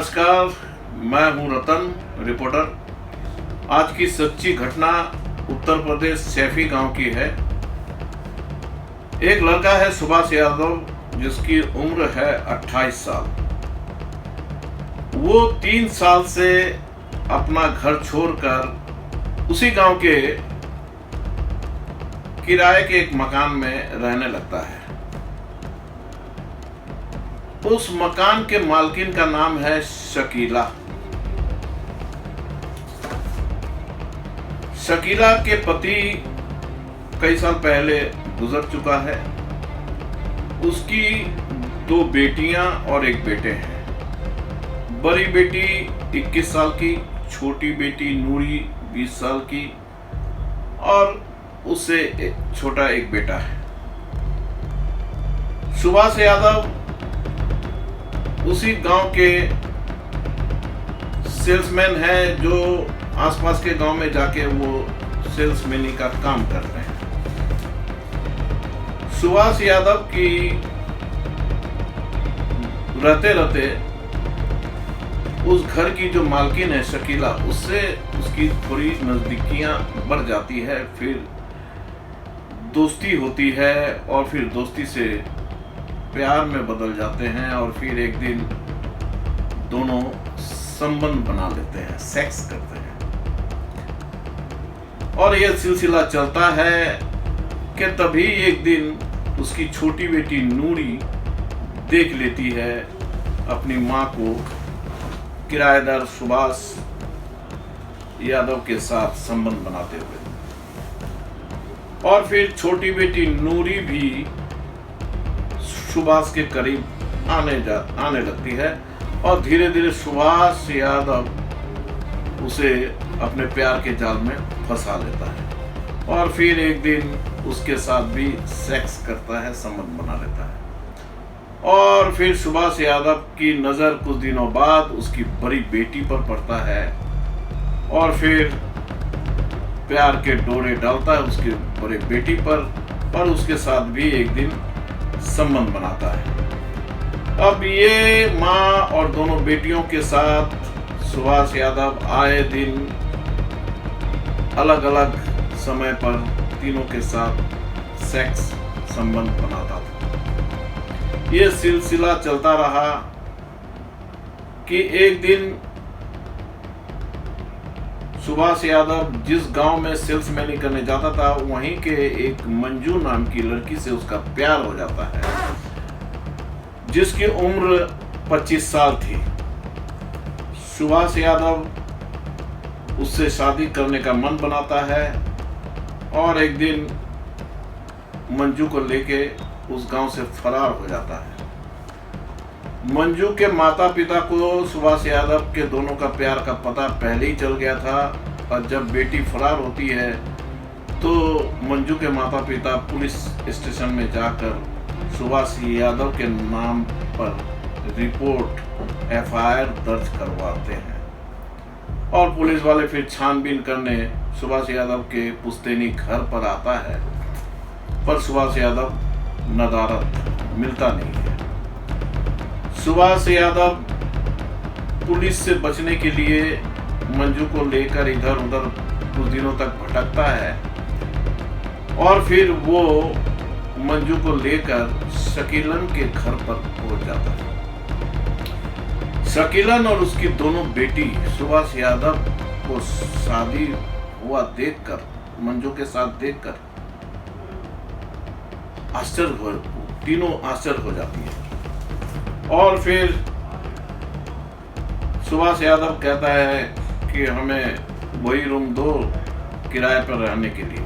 नमस्कार, मैं हूं रतन, रिपोर्टर। आज की सच्ची घटना उत्तर प्रदेश सैफी गांव की है। एक लड़का है सुभाष यादव, जिसकी उम्र है 28 साल। वो 3 साल से अपना घर छोड़कर उसी गांव के किराए के एक मकान में रहने लगता है। उस मकान के मालकिन का नाम है शकीला। शकीला के पति कई साल पहले गुजर चुका है। उसकी 2 बेटियां और 1 बेटे हैं। बड़ी बेटी 21 साल की, छोटी बेटी नूरी 20 साल की और उससे छोटा एक बेटा है। सुभाष यादव उसी गांव के सेल्समैन है, जो आसपास के गांव में जाके वो सेल्समैनी का काम करते हैं। सुभाष यादव की रहते रहते उस घर की जो मालकिन है शकीला, उससे उसकी थोड़ी नजदीकियां बढ़ जाती है। फिर दोस्ती होती है और फिर दोस्ती से प्यार में बदल जाते हैं और फिर एक दिन दोनों संबंध बना लेते हैं, सेक्स करते हैं। और यह सिलसिला चलता है कि तभी एक दिन उसकी छोटी बेटी नूरी देख लेती है अपनी माँ को किराएदार सुभाष यादव के साथ संबंध बनाते हुए। और फिर छोटी बेटी नूरी भी सुभाष के करीब आने लगती है और धीरे धीरे सुभाष यादव उसे अपने प्यार के जाल में फंसा लेता है और फिर एक दिन उसके साथ भी सेक्स करता है, संबंध बना लेता है। और फिर सुभाष यादव की नज़र कुछ दिनों बाद उसकी बड़ी बेटी पर पड़ता है और फिर प्यार के डोरे डालता है उसकी बड़ी बेटी पर और उसके साथ भी एक दिन संबंध बनाता है। अब ये माँ और दोनों बेटियों के साथ सुभाष यादव आए दिन अलग अलग समय पर तीनों के साथ सेक्स संबंध बनाता था। ये सिलसिला चलता रहा कि एक दिन सुभाष यादव जिस गांव में सेल्समैनी करने जाता था, वहीं के एक मंजू नाम की लड़की से उसका प्यार हो जाता है, जिसकी उम्र 25 साल थी। सुभाष यादव उससे शादी करने का मन बनाता है और एक दिन मंजू को लेके उस गांव से फरार हो जाता है। मंजू के माता पिता को सुभाष यादव के दोनों का प्यार का पता पहले ही चल गया था और जब बेटी फरार होती है तो मंजू के माता पिता पुलिस स्टेशन में जाकर सुभाष यादव के नाम पर रिपोर्ट FIR दर्ज करवाते हैं और पुलिस वाले फिर छानबीन करने सुभाष यादव के पुश्तैनी घर पर आता है, पर सुभाष यादव नदारद, मिलता नहीं है। सुभाष यादव पुलिस से बचने के लिए मंजू को लेकर इधर उधर कुछ दिनों तक भटकता है और फिर वो मंजू को लेकर शकीलन के घर पर पहुंच जाता है। शकीलन और उसकी दोनों बेटी सुभाष यादव को शादी हुआ देखकर, मंजू के साथ देखकर तीनों आश्चर्य हो जाती है। और फिर सुभाष यादव कहता है कि हमें वही रूम दो किराए पर रहने के लिए,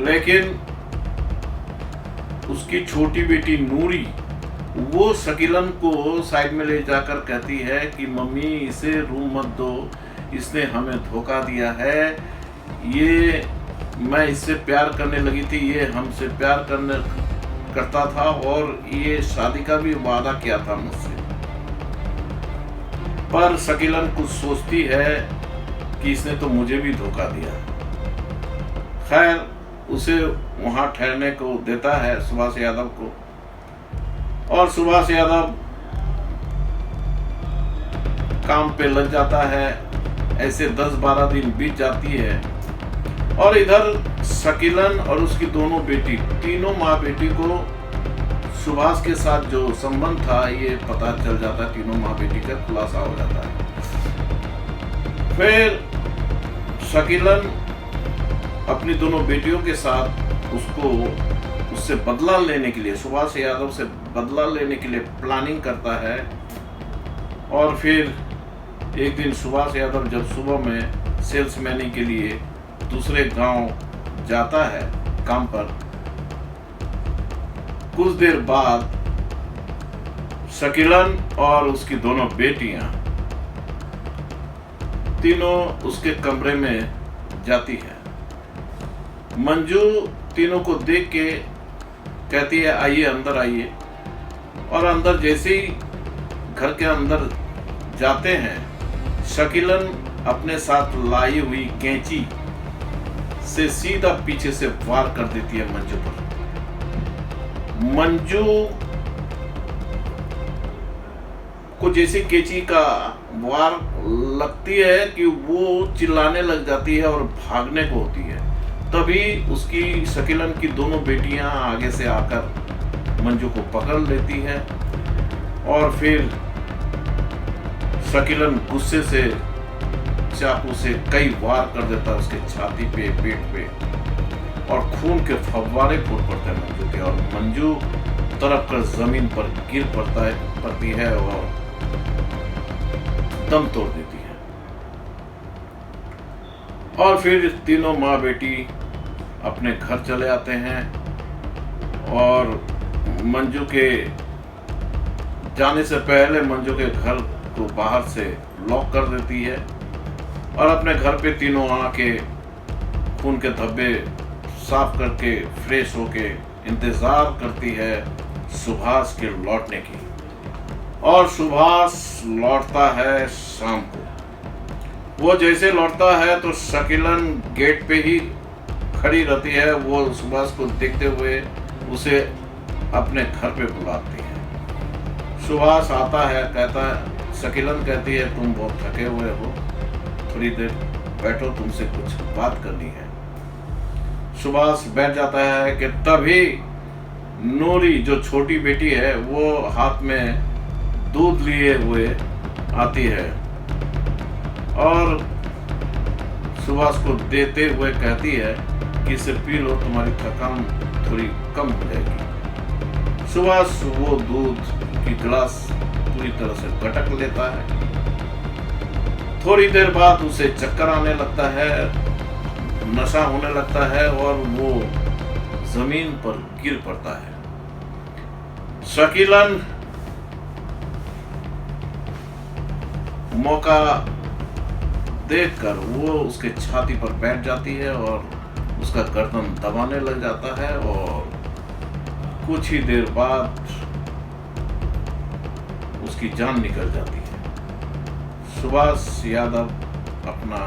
लेकिन उसकी छोटी बेटी नूरी वो शकीलन को साइड में ले जाकर कहती है कि मम्मी इसे रूम मत दो, इसने हमें धोखा दिया है, ये मैं इससे प्यार करने लगी थी, ये हमसे प्यार करता था और ये शादी का भी वादा किया था मुझसे। पर शकीलन कुछ सोचती है कि इसने तो मुझे भी धोखा दिया। खैर उसे वहां ठहरने को देता है सुभाष यादव को और सुभाष यादव काम पे लग जाता है। ऐसे 10-12 दिन बीत जाती है और इधर शकीलन और उसकी दोनों बेटी, तीनों माँ बेटी को सुभाष के साथ जो संबंध था ये पता चल जाता है। तीनों माँ बेटी का खुलासा हो जाता है। फिर शकीलन अपनी दोनों बेटियों के साथ उससे बदला लेने के लिए, सुभाष यादव से बदला लेने के लिए प्लानिंग करता है। और फिर एक दिन सुभाष यादव जब सुबह में सेल्समैनी के लिए दूसरे गांव जाता है काम पर, कुछ देर बाद शकीलन और उसकी दोनों बेटियां तीनों उसके कमरे में जाती है। मंजू तीनों को देख के कहती है आइए अंदर आइए। और अंदर जैसे ही घर के अंदर जाते हैं, शकीलन अपने साथ लाई हुई कैंची से सीधा पीछे से वार कर देती है मंजू पर। मंजू को जैसे कैंची का वार लगती है कि वो चिल्लाने लग जाती है और भागने को होती है। तभी उसकी शकीलन की दोनों बेटियां आगे से आकर मंजू को पकड़ लेती है और फिर शकीलन गुस्से से चाकू से कई वार कर देता है उसके छाती पे, पेट पे, और खून के फव्वारे फूट पड़ते हैं मंजू के, और मंजू तरफ कर जमीन पर गिर पड़ती है और दम तोड़ देती है। और फिर तीनों माँ बेटी अपने घर चले आते हैं और मंजू के जाने से पहले मंजू के घर को बाहर से लॉक कर देती है और अपने घर पे तीनों आके खून के धब्बे साफ करके फ्रेश होके इंतजार करती है सुभाष के लौटने की। और सुभाष लौटता है शाम को। वो जैसे लौटता है तो शकीलन गेट पे ही खड़ी रहती है। वो सुभाष को देखते हुए उसे अपने घर पे बुलाती है। सुभाष आता है, कहता है, शकीलन कहती है तुम बहुत थके हुए हो, थोड़ी देर बैठो, तुमसे कुछ बात करनी है। सुभाष बैठ जाता है कि तभी नूरी जो छोटी बेटी है वो हाथ में दूध लिए हुए आती है और सुभाष को देते हुए कहती है कि इसे पी लो, तुम्हारी थकान थोड़ी कम हो जाएगी। सुभाष वो दूध की गिलास पूरी तरह से गटक लेता है। थोड़ी देर बाद उसे चक्कर आने लगता है, नशा होने लगता है और वो जमीन पर गिर पड़ता है। शकीलन मौका देखकर वो उसके छाती पर बैठ जाती है और उसका गर्दन दबाने लग जाता है और कुछ ही देर बाद उसकी जान निकल जाती है। सुभाष यादव अपना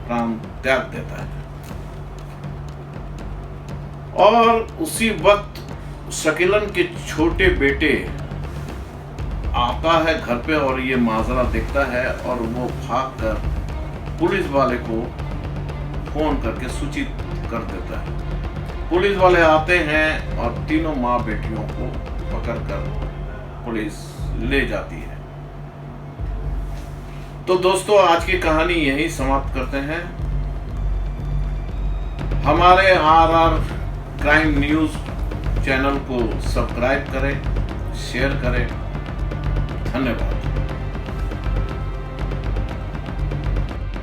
प्राण त्याग देता है। और उसी वक्त शकीलन के छोटे बेटे आता है घर पे और ये माजरा देखता है और वो भागकर पुलिस वाले को फोन करके सूचित कर देता है। पुलिस वाले आते हैं और तीनों माँ बेटियों को पकड़कर पुलिस ले जाती है। तो दोस्तों आज की कहानी यही समाप्त करते हैं। हमारे RR क्राइम न्यूज चैनल को सब्सक्राइब करें, शेयर करें। धन्यवाद।